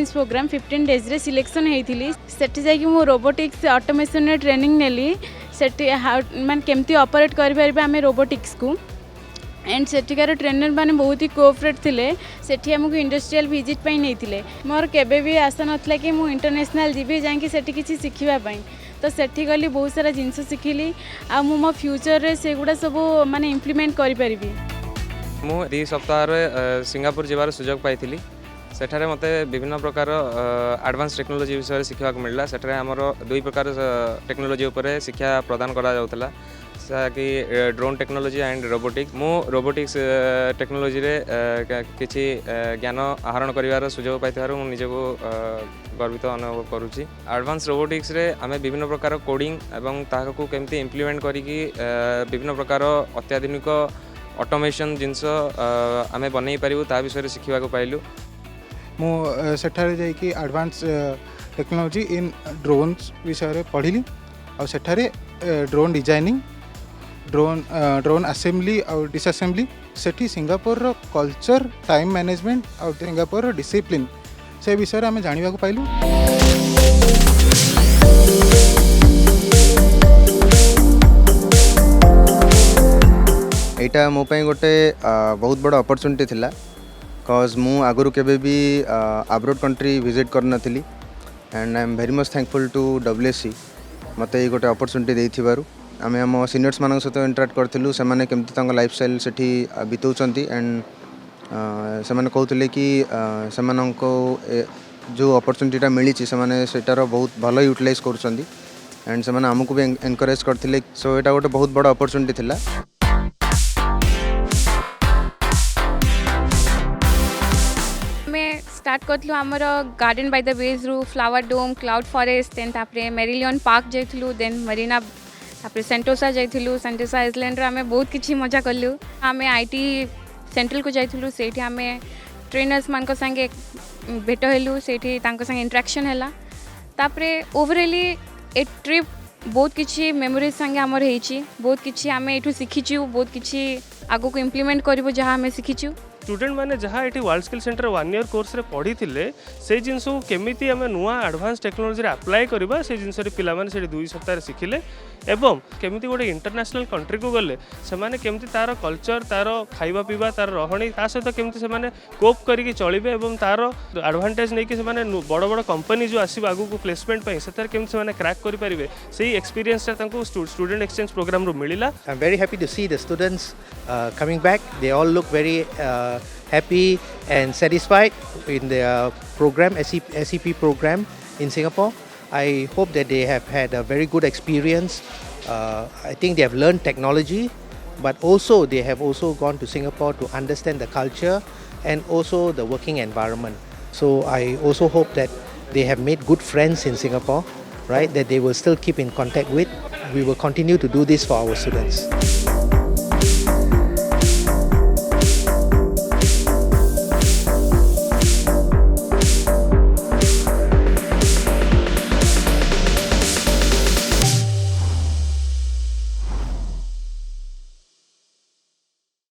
Exchange programme 15 days रे selection होती सेठी जाकि मु रोबोटिक्स ऑटोमेशन रे ट्रेनिंग नेली सेठी मान केमती ऑपरेट कर पारिबा आमे रोबोटिक्स को एंड सेठिकार ट्रेनर मैंने बहुत ही कोऑपरेट थिले सेठी हमको इंडस्ट्रियल विजिट पे नहीं मोर केबे भी आशा नाला कि मु इंटरनेशनल जीवी जाकि सेठी किछि सिखिबा पई तो सेठी गली बहुत सारा जिनस शिखिली आ मु मो फ्यूचर रे सेगुडा सब माने इम्प्लीमेंट करि परिबी। मु 2 सप्ताह रे सिंगापुर जेबार सुयोग पाइथिली सेठारे मते विभिन्न प्रकार एडवांस टेक्नोलोजी विषय शिखा मिलला सेठारे हमर 2 प्रकार टेक्नोलोजी ऊपर शिक्षा प्रदान करा जाउतला कि ड्रोन टेक्नोलोजी एंड रोबोटिक्स मु रोबोटिक्स टेक्नोलोजी रे किछि ज्ञान आहरण करिवार सुयोग पाइथार मु निजको गर्वित अनुभव करूची। एडवांस रोबोटिक्स रे आमे विभिन्न प्रकार कोडिंग एवं ताहाको केमती इम्प्लीमेंट करिकी विभिन्न प्रकार अत्याधुनिक ऑटोमेशन जिनस आमे बनै पारिबु ता विषय शिखिबा को पाइलु। मु सेठारे जाइकी एडवांस टेक्नोलोजी इन ड्रोन्स विषय पढ़िली और सेठारे ड्रोन डिजाइनिंग ड्रोन असेंबली और डिसअसेंबली सेठी सिंगापुर रो कल्चर टाइम मैनेजमेंट और सिंगापुर रो डिसिप्लिन से विषय आम जाना पाइलु। एटा मो पई गोटे बहुत बड़ा अपॉर्चुनिटी थिला कॉज मु आगुरु केबे भी अब्रॉड कंट्री विजिट कर नथिली and I am very much thankful to WSC मते गोटे अपॉर्चुनिटी देथिबारु आमे हम सीनियर्स मान सहित इंटराक्ट करथिलु से माने केमती तांग लाइफस्टाइल सेठी बितौचंती एंड से माने कहउतले कि से मानको जो अपॉर्चुनिटीटा मिली से माने सेटार बहुत भलो यूटिलाइज करूचंती एंड से माने हमकु भी एनकरेज करथिले सो एटा गोटे बहुत बड़ा अपॉर्चुनिटी थिला। स्टार्ट करथलु हमर गार्डन बाय द बेज रू फ्लावर डोम क्लाउड फॉरेस्ट देन तापरे मेरिलियन पार्क जाइथलु देन मरीना तापरे सेंटोसा जाइथलु सेंटोसा आइलैंड रे हमें बहुत किछि मजा करलु। हमें आईटी सेंट्रल को जाइथलु सेठी हमें ट्रेनर्स मान को संगे भेट हेलु सेठी तांको संगे इंटरेक्शन हैला तापरे ओवरऑली ए ट्रिप बहुत किछि मेमोरीज संगे हमर हेछि बहुत किछि हमें एठु सिखिछु बहुत किछि आगो को इम्प्लीमेंट करबो जहां हमें सिखिछु। स्टूडेंट मैंने जहाँ ये world skill centre 1 year course रे पढ़ी थिले से जिनस को केमिति आमे नुआ एडवांस टेक्नोलॉजी रे अप्लाई करबा से जिनस रे पिला माने से 2 सप्ताह रे सिखिले एवं केमिति गोटे इंटरनेशनल कंट्री को गले से माने केमिति तार कल्चर तार खाइबा पीबा तार रहणी ता सहित केमिति से माने कोप करिके चलिबे एवं तार एडवांटेज नै कि से माने बड़ बड़ कंपनी जो आसीबा आगु को प्लेसमेंट पई से तार केमिति से माने क्रैक करि परिबे सेही एक्सपीरियंस ता तांको स्टूडेंट एक्सचेंज प्रोग्राम रो मिलिला। I am very happy to see the students coming back they all look very happy and satisfied in the program, SEP program in Singapore. I hope that they have had a very good experience. I think they have learned technology, but also they have also gone to Singapore to understand the culture and also the working environment. So I also hope that they have made good friends in Singapore, right? That they will still keep in contact with. We will continue to do this for our students.